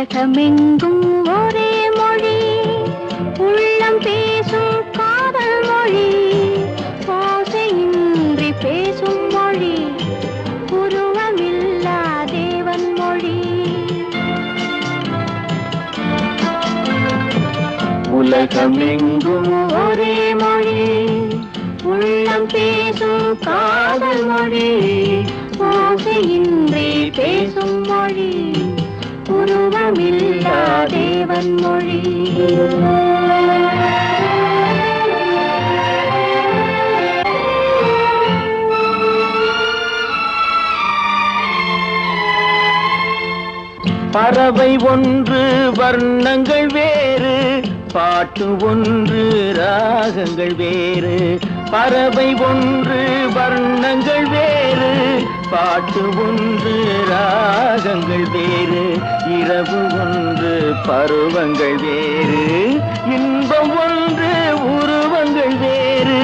உலகமெங்கும் ஒரே மொழி, உள்ளம் பேசும் காதல் மொழி, ஓசையின்றி பேசும் மொழி, உருவமில்லா தேவன் மொழி. உலகமெங்கும் ஒரே மொழி, உள்ளம் பேசும் காதல் மொழி, ஓசையின்றி பேசும் மொழி, உருவமில்லா தேவன் மொழி. பறவை ஒன்று வர்ணங்கள் வேறு, பாட்டு ஒன்று ராகங்கள் வேறு. பறவை ஒன்று வர்ணங்கள் வேறு, பாட்டு ஒன்று ராகங்கள் வேறு. இரவு ஒன்று பருவங்கள் வேறு, இன்பம் ஒன்று உருவங்கள் வேறு.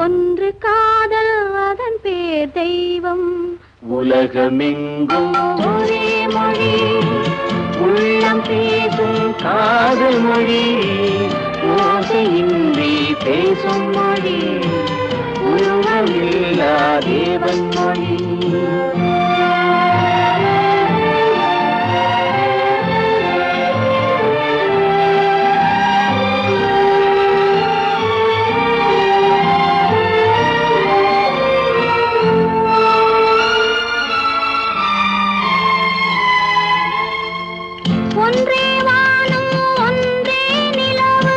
ஒன்று காதல் அதன் பேர் தெய்வம். உலகமெங்கும் ஒரே மொழி, உள்ளம் பேசும் காதல் மொழி, ஓசையின்றி பேசும் மொழி, உருவமில்லா தேவன் மொழி. ஒன்றே வானம் ஒன்றே நிலவு,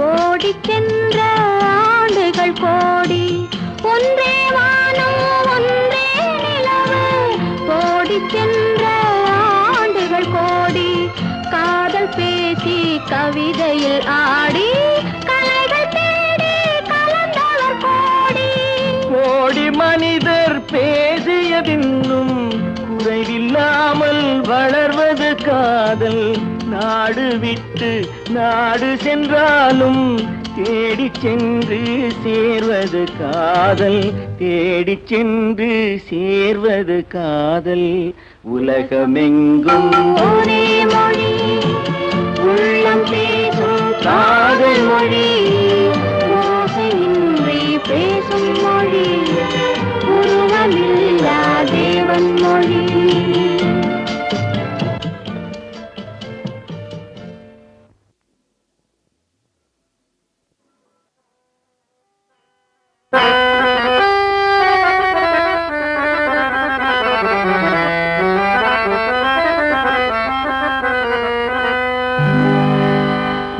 ஓடிச் சென்ற ஆண்டுகள் கோடி. ஒன்றே வானம் ஒன்றே நிலவு, ஓடிச் சென்ற ஆண்டுகள் கோடி. காதல் பேசி கவிதையில் ஆடி, கலைகள் தேடி கலந்தவர் கோடி. கோடி மனிதர் பேசியதின்னும் குறைவில்லாமல் வளர்வது காதல். நாடு விட்டு நாடு சென்றாலும் தேடிச் சென்று சேர்வது காதல். தேடிச் சென்று சேர்வது காதல். உலகமெங்கும் ஒரே மொழி, உள்ளம் பேசும் காதல் மொழி, ஓசையின்றி பேசும் மொழி, உருவமில்லா தேவன் மொழி.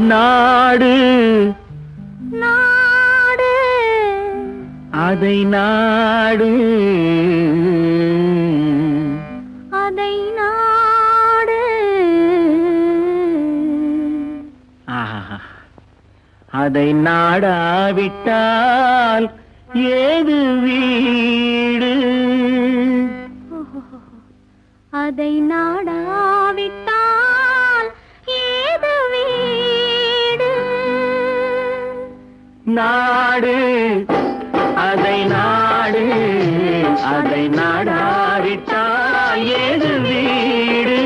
நாடு நாடு அதை நாடு, அதை நாடு. ஆஹா, அதை நாடாவிட்டால் ஏது வீடு? அதை நாடாவிட்டால் ஏது வீடு? நாடு அதை நாடு, அதை நாடாவிட்டால் ஏது வீடு?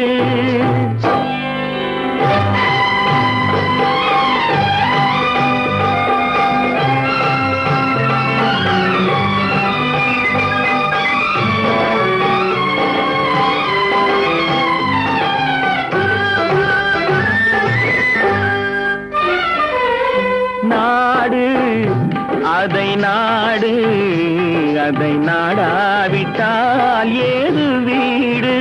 நாடு அதை நாடு, அதை நாடாவிட்டால் ஏது வீடு?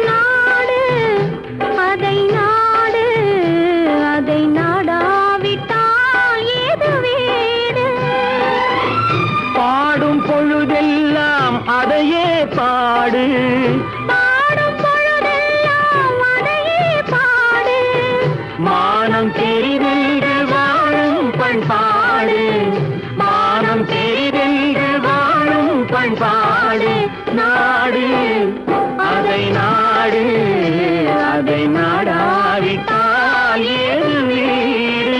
நாடு அதை நாடு, அதை நாடாவிட்டால் ஏது வீடு? பாடும் பொழுதெல்லாம் அதையே பாடு, பாடும் பொழுதெல்லாம் அதையே பாடு. மானம் தெரிதென்று வாழும் பண்பாடு, மானம் தெரிதென்று வாழும் பண்பாடு நாடு அதை நாடு அதை நாடாவிட்டால் ஏது வீடு.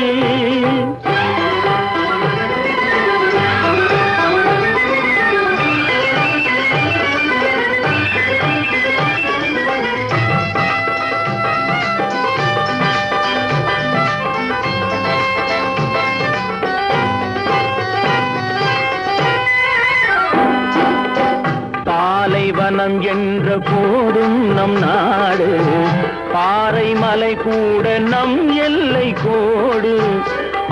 பாலைவனம் என்ற போதும் நம் நாடு, பாறை மலை கூட நம் எல்லை கோடு,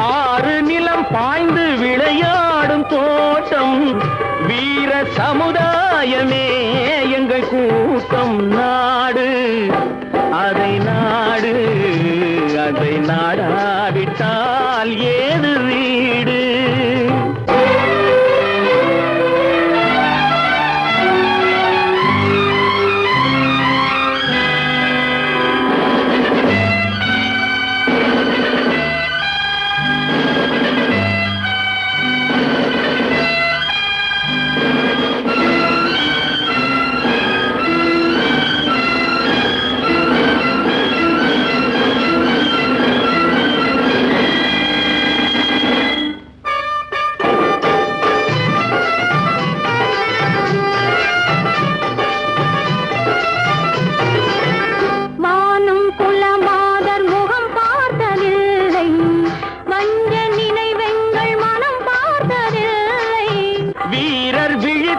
ஆறு நிலம் பாய்ந்து விளையாடும் தோட்டம், வீர சமுதாயமே எங்கள் கூட்டம். நாடு அதை நாடு அதை நாடாவிட்டால் ஏது வீடு.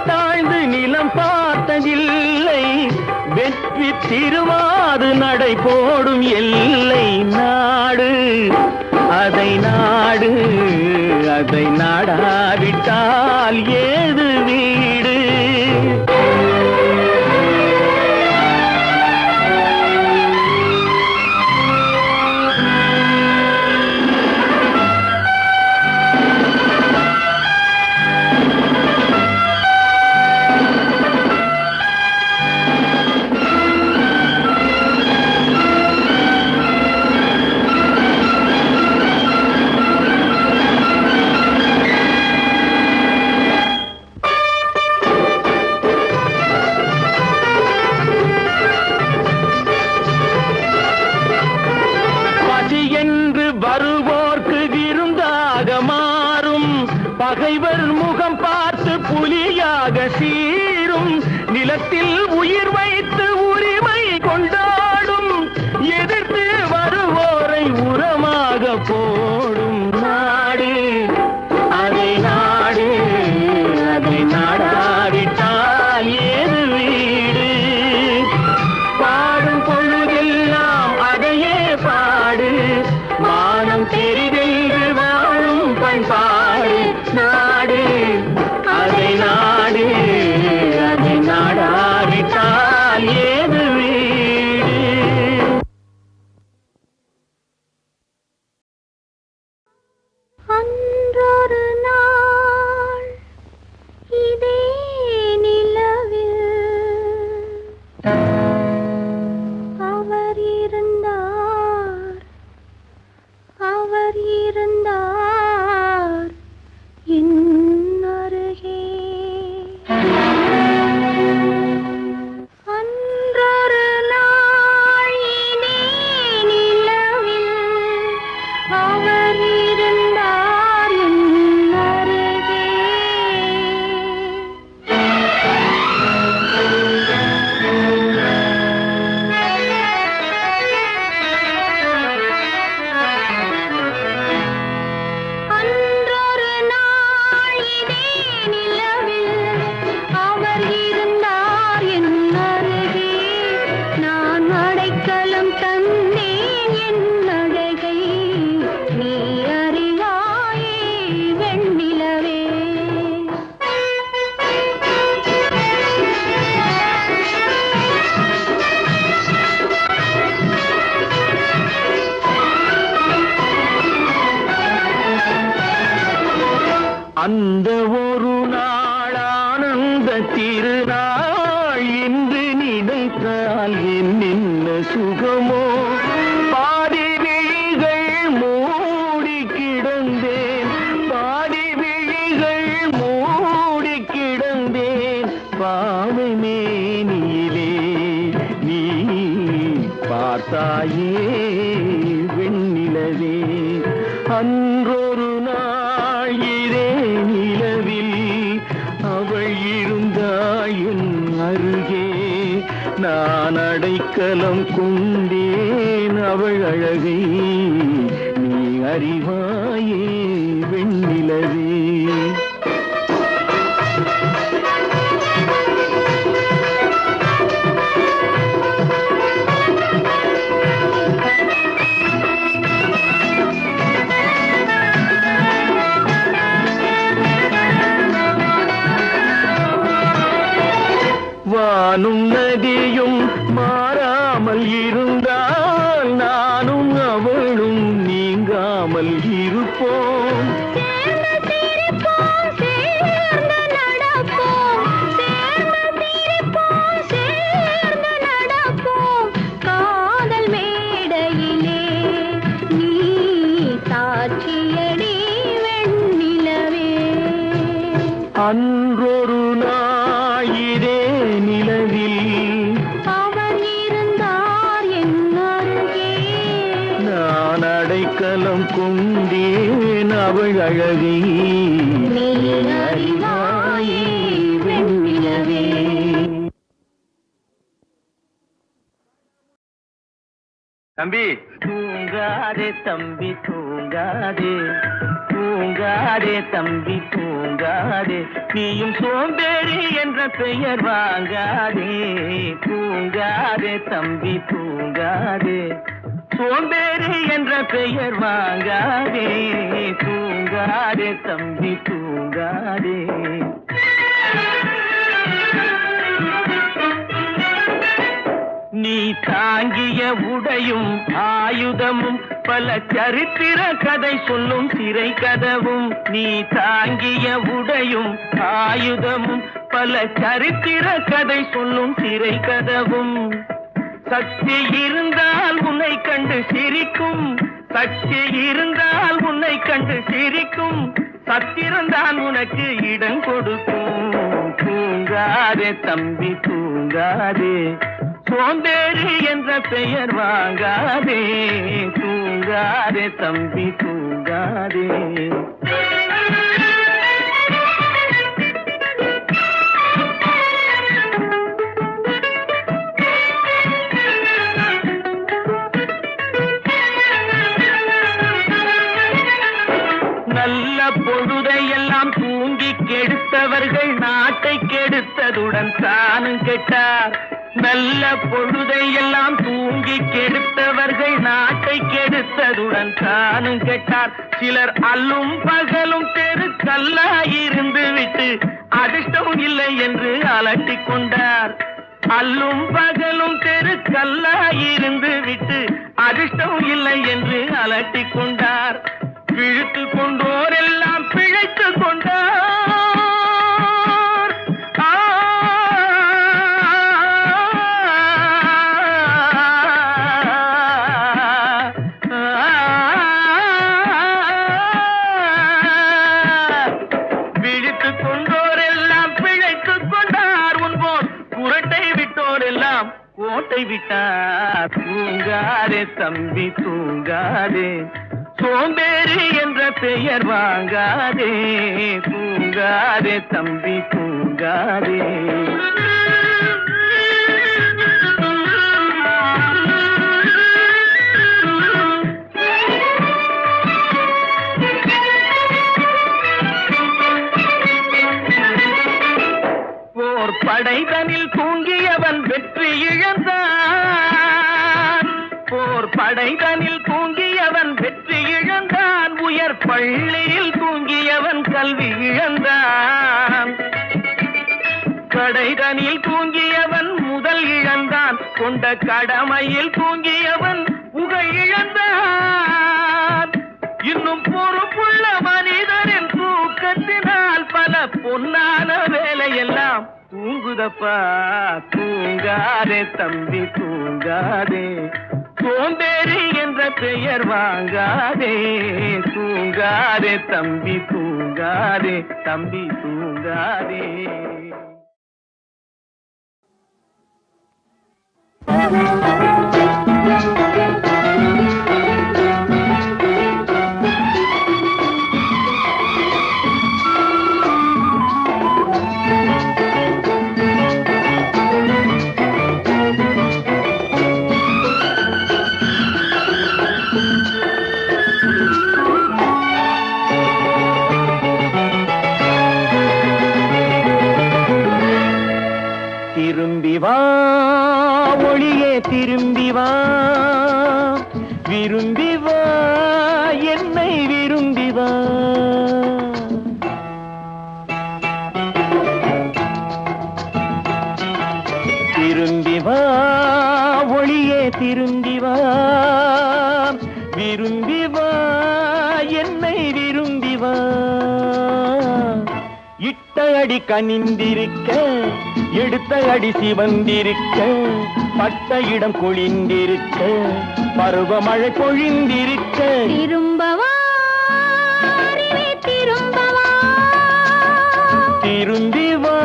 தாழ்ந்து நிலம் பார்த்ததில்லை, வெற்றி திருவாது நடை போடும் எல்லை. நாடு அதை நாடு அதை நாடாவிட்டால் ஏது வீடு. வருவோர்க்கு விருந்தாக மாறும், பகைவர் முகம் பார்த்து புலியாக சீரும், நிலத்தில் உயிர் வைத்து உரிமை கொண்டாடும், எதிர்த்து வருவோரை உரமாக போடும். நாடு அதை நாடு அதை நாடாவிட்டால் ஏது வீடு. பாடும் பொழுதெல்லாம் அதையே பாடு, மானம் பெரிதென்று வாழும் பண்பாடு. நாடு அதை நாடு அதை நாடாவிட்டால் ஏது வீடு. அன்றொரு நாள் இதே நிலவில் அவர் இருந்தார், அவர் இருந்தார் என் அருகே. அன்றொரு நாள் இதே நிலவில் அவர் இருந்தார் என் அருகே. அன்றொரு நாள் இதே நிலவில் அவர் இருந்தார் என் அருகே. நான் அடைக்கலம் தந்தேன் என் அழகை, நீ அறியாயே வெண்ணிலவே. அந்த ஒரு நாள் ஆனந்த திருநாள் இன்று நினைத்தால் என்ன சுகமோ. பாதி விழிகள் மூடி கிடந்தேன், பாதி விழிகள் மூடி கிடந்தேன், அறிவாயே வெண்ணிலவே அன்றொரு நாள் இதே நிலவில் அவள் இருந்தாயின் அருகே நான் அடைக்கலம் கொண்டேன் அவள் அழகை நீ அறிவாயே வெண்ணிலவே வானும் நதியும் மாறாமல் இருந்தால் நானும் அவளும் நீங்காமல் இருப்போம் காதல் மேடையிலே நீ சாட்சியடி வெண்ணிலவே அன்றொரு நாள் இதே நிலவில் அவன் இருந்தார் என் அருகே நான் அடைக்கலம் கொண்டேன் அவள் அழகை நீ அறிவாயே வெண்ணிலவே தம்பி தூங்காதே தம்பி தூங்காதே தூங்காதே தம்பி தூங்காதே நீயும் சோம்பேறி என்ற பெயர் வாங்காதே தூங்காதே தம்பி தூங்காதே சோம்பேறி என்ற பெயர் வாங்காதே தூங்காதே தம்பி தூங்காதே நீ தாங்கிய உடையும் ஆயுதமும் பல சரித்திர கதை சொல்லும் சிறை கதவும் நீ தாங்கிய உடையும் ஆயுதமும் பல சரித்திர கதை சொல்லும் சிறை கதவும் சக்தி இருந்தால் உன்னை கண்டு சிரிக்கும் சக்தி இருந்தால் உன்னை கண்டு சிரிக்கும் சத்திரந்தான் உனக்கு இடம் கொடுக்கும் தூங்காதே தம்பி தூங்காதே சோம்பேறி என்ற பெயர் வாங்காதே தூங்காதே தம்பி தூங்காதே நல்ல பொழுதையெல்லாம் தூங்கி கெடுத்தவர்கள் நாட்டை கெடுத்ததுடன் தானும் கெட்டார் நல்ல பொழுதையெல்லாம் தூங்கி கெடுத்தவர்கள் நாட்டை கெடுத்ததுடன் தானும் கெட்டார் சிலர் அல்லும் பகலும் தெருக்கல்லாயிருந்து விட்டு அதிர்ஷ்டம் இல்லை என்று அலட்டிக் கொண்டார் அல்லும் பகலும் தெருக்கல்லாயிருந்து விட்டு அதிர்ஷ்டம் இல்லை என்று அலட்டிக் கொண்டார் பிழைத்து கொண்டோரெல்லாம் பிழைத்து கொண்டார் விழித்து கொண்டோரெல்லாம் பிழைத்து கொண்டார் உன்போர் குரட்டை விட்டோரெல்லாம் கோட்டை விட்டார் தூங்காதே தம்பி தூங்காதே சோம்பேறி என்ற பெயர் வாங்காதே தூங்காதே தம்பி தூங்காதே போர் படைதனில் தூங்கியவன் வெற்றி இழந்தான் போர் படைதனில் தூங்கியவன் வெற்றி இழந்தான் உயர் பள்ளியில் தூங்கியவன் கல்வி இழந்தான் கடைதனில் தூங்கியவன் முதல் இழந்தான் கொண்ட கடமையில் தூங்கியவன் புகழ் இழந்தான் இன்னும் பொறுப்புள்ள மனிதரின் தூக்கத்தினால் பல பொன்னான வேலையெல்லாம் தூங்குதப்பா தூங்காதே தம்பி தூங்காதே சோம்பேறி என்ற பெயர் வாங்காதே தூங்காதே தம்பி தூங்காதே தம்பி தூங்காதே திரும்பி வா ஒளியே திரும்பி வா விரும்பி வா என்னை விரும்பி வா திரும்பி வா ஒளியே திரும்பி வா விரும்பி வா என்னை விரும்பி வா இட்ட அடி கனிந்திருக்க எடுத்த அடி சிவந்திருக்க பட்ட இடம் குளிந்திருக்க பருவமழை பொழிந்திருக்க திரும்பவா திரும்பவா திரும்பி வா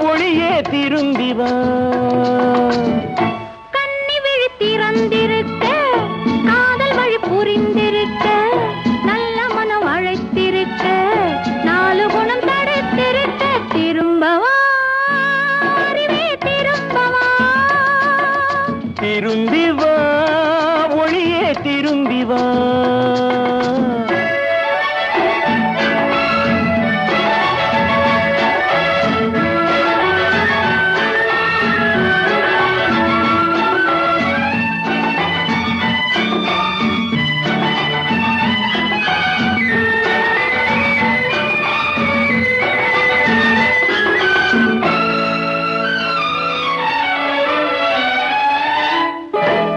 ஒளியே திரும்பி வா கண்ணி விழி திறந்திருக்க காதல் வழி புரிந்திருக்க நல்ல மனம் அழைத்திருக்க நாலு குணம் தடுத்திருக்க திரும்பவா திரும்பவா திரும்பி வா ஒளியே திரும்பி வா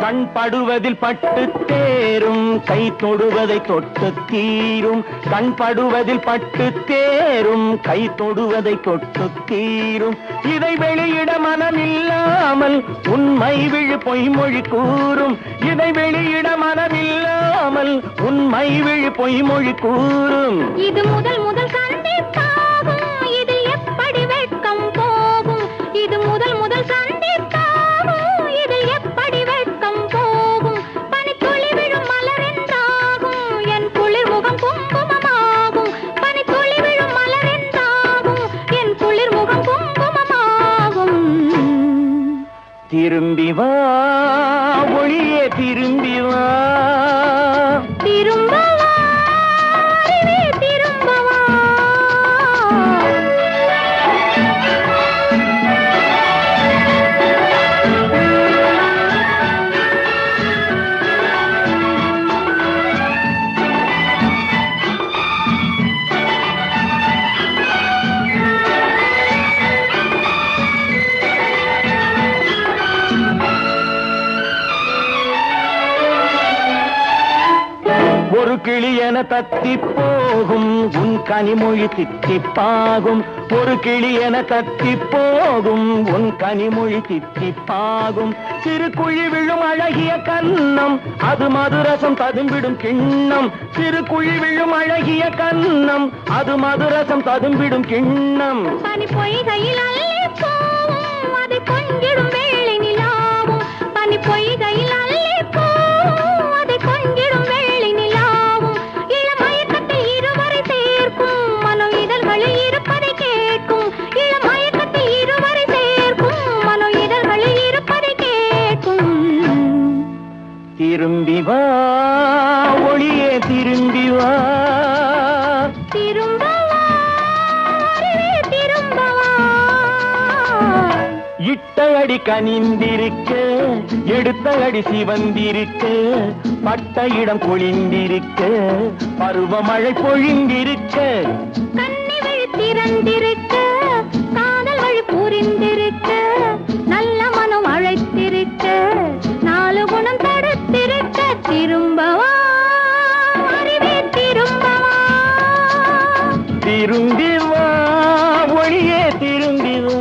கண் படுவதில் பட்டு தேரும் கை தொடுவதை தொட்டு தீரும் கண் படுவதில் பட்டு தேரும் கை தொடுவதை தொட்டு தீரும் இதை வெளியிட மனமில்லாமல் உண்மை விழு பொய்மொழி கூறும் இதை வெளியிட மனமில்லாமல் உண்மை விழு பொய்மொழி கூறும் இது முதல் முதல் சந்திப்பாகும் இதில் எப்படி வெட்கம் போகும் இது முதல் முதல் சந்திப்பாகும் இதில் எப்படி வெட்கம் போகும் பனித்துளி விழும் மலர் என்றாகும் என் குளிர் முகம் குங்குமமாகும் பனித்துளி விழும் மலர் என்றாகும் என் குளிர் முகம் குங்குமமாகும் திரும்பி வா ஒளியே திரும்பி வா திரும்பவா திரும்பவா ஒரு கிளி என தத்தி போகும் உன் கனிமொழி தித்திப்பாகும் ஒரு கிளி என தத்தி போகும் உன் கனிமொழி தித்திப்பாகும் சிறு குழி விழும் அழகிய கன்னம் அது மதுரசம் ததும்பிடும் கிண்ணம் சிறு குழி விழும் அழகிய கன்னம் அது மதுரசம் ததும்பிடும் கிண்ணம் பனி பொய்கையில் அள்ளி போவும் அதை கொஞ்சிடும் வேளை நிலாவும் பனி பொய்கையில் அள்ளி போவும் அதை கொஞ்சிடும் வேளை நிலாவும் இளமயக்கத்தில் இருவரை சேர்க்கும் மனோ இதழ்களில் இருப்பதை கேட்கும் இளமயக்கத்தில் இருவரை சேர்க்கும் மனோ இதழ்களில் இருப்பதை கேட்கும் திரும்பி வா ஒளியே திரும்பி வா திரும்பவா திரும்பவா இட்ட அடி கனிந்திருக்க எடுத்த அடி சிவந்திருக்க பட்ட இடம் பொழிந்திருக்க பருவமழை பொழிந்திருக்க கண்ணி விழி திறந்திருக்க காதல் வழி புரிந்திருக்க நல்ல மனம் அழைத்திருக்க நாலு குணம் தடுத்திருக்க திரும்பவா அறிவே திரும்பவா திரும்பி வா ஒளியே திரும்பி வா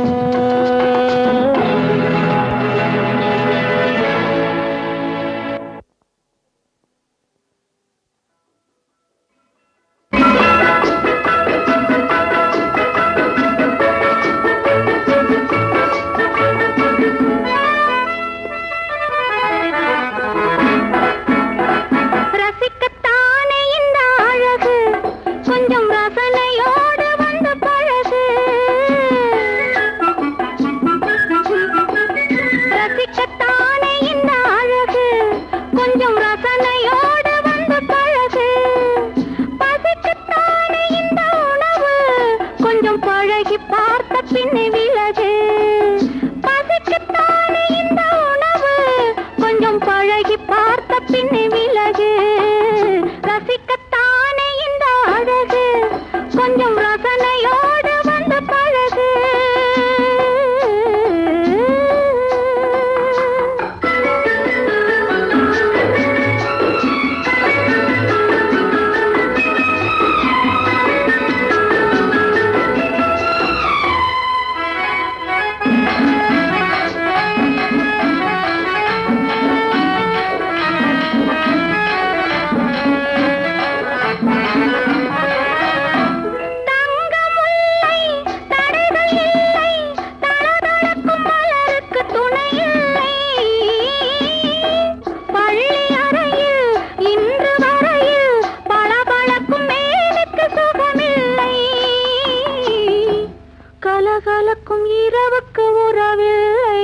இரவுக்கு உறவில்லை.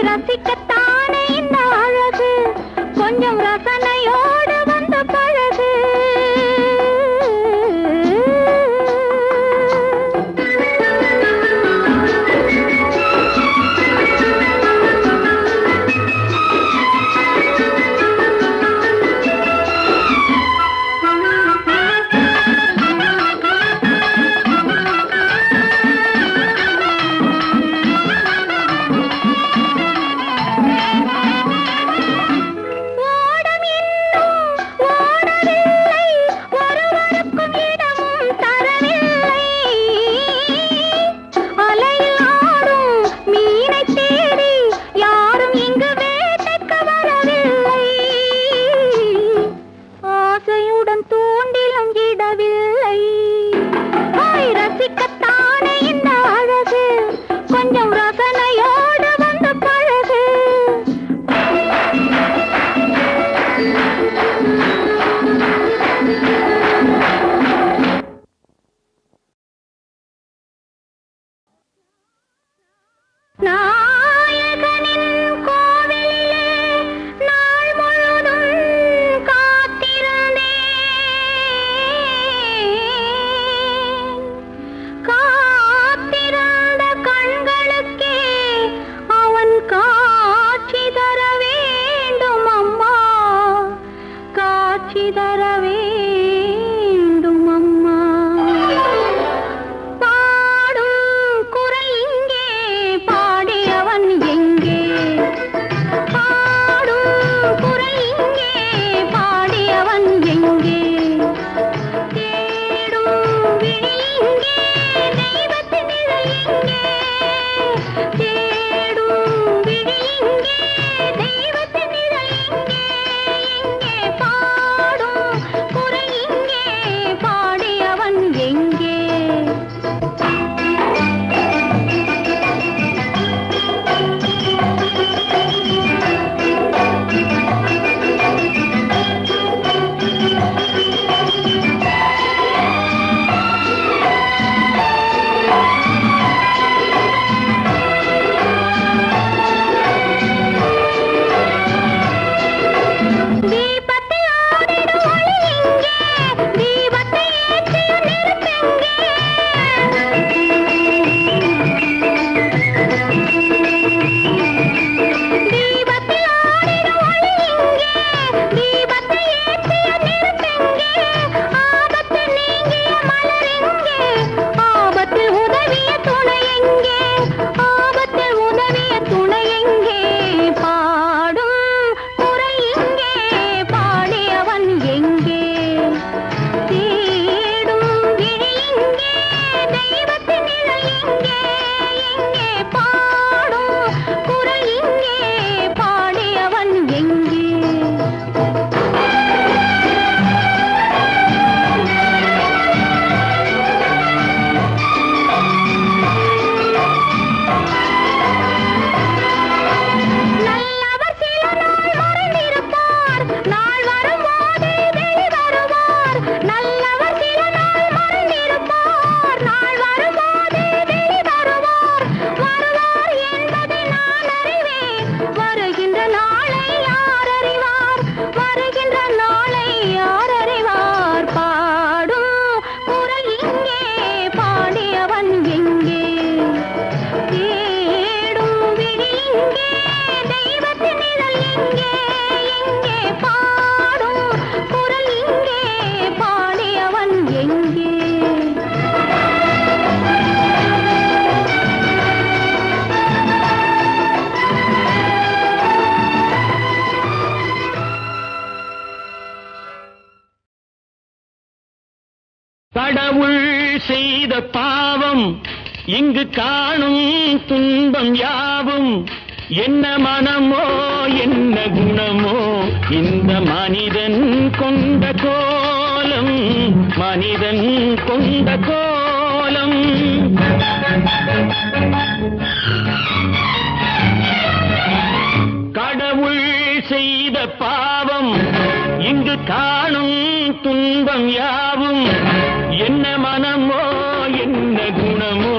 ரசிக்கத்தானே இந்த அழகு, கொஞ்சம் ரசனையோடு வந்து பழகு. கடவுள் செய்த பாவம் இங்கு காணும் துன்பம் யாவும் என்ன மனமோ என்ன குணமோ இந்த மனிதன் கொண்ட கோலம் மனிதன் கொண்ட கோலம் கடவுள் செய்த பாவம் இங்கு காணும் துன்பம் யாவும் என்ன மனமோ என்ன குணமோ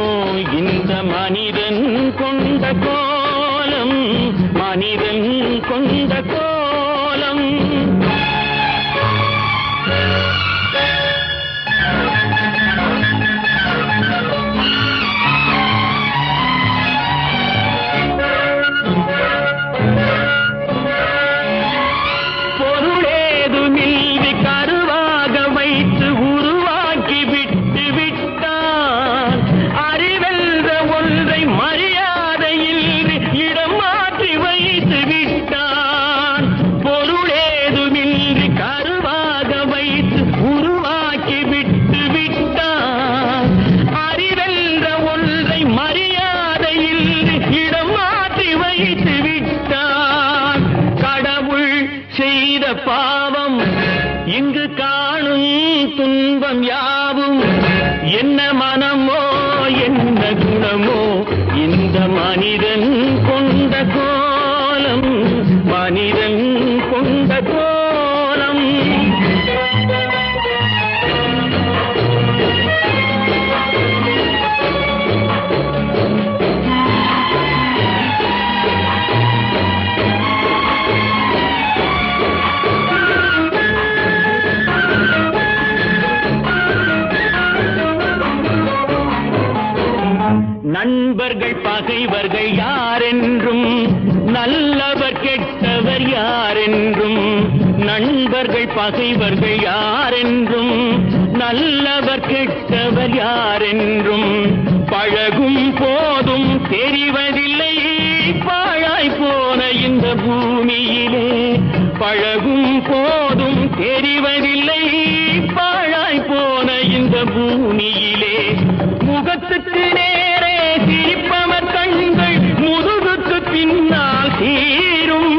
இந்த மனிதன் கொண்ட கோலம், மனிதன் கொண்ட கோலம். பொருளேதுமின்றி கருவாக வைத்து உருவாக்கி விட்டு விட்டான். அறிவென்ற ஒன்றை மரியாதையில் இடம் மாற்றி வைத்து விட்டான். பொருளேதுமின்றி கருவாக வைத்து உருவாக்கி விட்டு விட்டான். அறிவென்ற ஒன்றை மரியாதையில் இடம் மாற்றி வைத்து விட்டான். கடவுள் செய்த பாவம் இங்கு காணும் துன்பம் யாவும் என்ன மனமோ என்ன குணமோ இந்த மனிதன் கொண்ட கோலம், மனிதன் கொண்ட கோலம். நண்பர்கள் பகைவர்கள் யாரென்றும், நல்லவர் கெட்டவர் யாரென்றும். நண்பர்கள் பகைவர்கள் யாரென்றும், நல்லவர் கெட்டவர் யாரென்றும். பழகும் போதும் தெரிவதில்லை பாழாய் போன இந்த பூமியிலே. பழகும் போதும் தெரிவதில்லை பாழாய் போன இந்த பூமியிலே. முகத்துக்கு நேரே சிரிப்பவர் கண்கள் முதுகுக்கு பின்னால் சீரும்.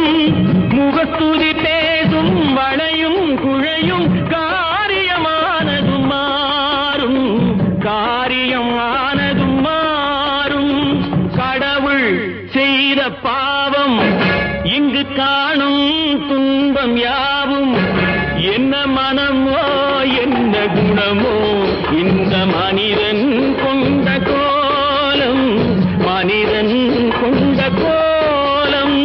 முகத்துதி பேசும் வளையும் குழையும் காரியமானதும் மாறும், காரியமானதும் மாறும். கடவுள் செய்த பாவம் இங்கு காணும் துன்பம் யாவும் என்ன மனமோ என்ன குணமோ இந்த மனிதன் கொண்ட கோலம், மனிதன் கொண்ட கோலம்.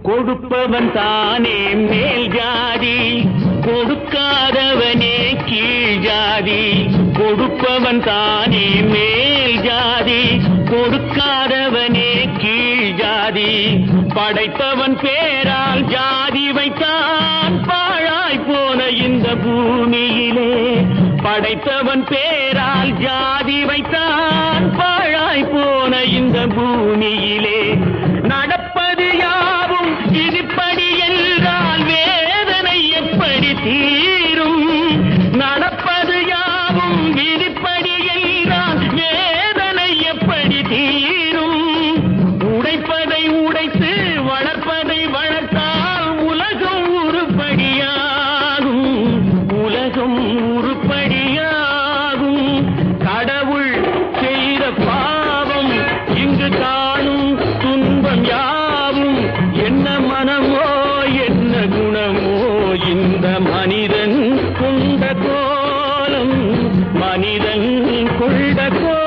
கொடுப்பவன் தானே மேல் ஜாதி, கொடுக்காதவனே கீழ் ஜாதி. கொடுப்பவன் தானே மேல் ஜாதி, கொடுக்காதவனே கீழ் ஜாதி. படைத்தவன் பேரால் ஜாதி வைத்தான் பாழாய் போன இந்த பூமியிலே. படைத்தவன் பேரால் ஜாதி வைத்தான் பாழாய் போன இந்த பூமியிலே. நடப்பது யாவும் இதுபடி என்றால் வேதனை எப்படி தீரும்? நடப்பது யாவும் விதிப்படி என்றால் வேதனை எப்படி தீரும்? உடைப்பதை உடைத்து வளர்ப்பதை வளர்த்தால் உலகம் உருப்படியாகும், உலகம் உருப்படியாகும். கடவுள் செய்த பாவம் இங்கு காணும் துன்பம் யாவும் என்ன மனமோ என்ன குணமோ இந்த மனிதன் கொண்ட கோலம், மனிதன் கொண்ட கோலம்.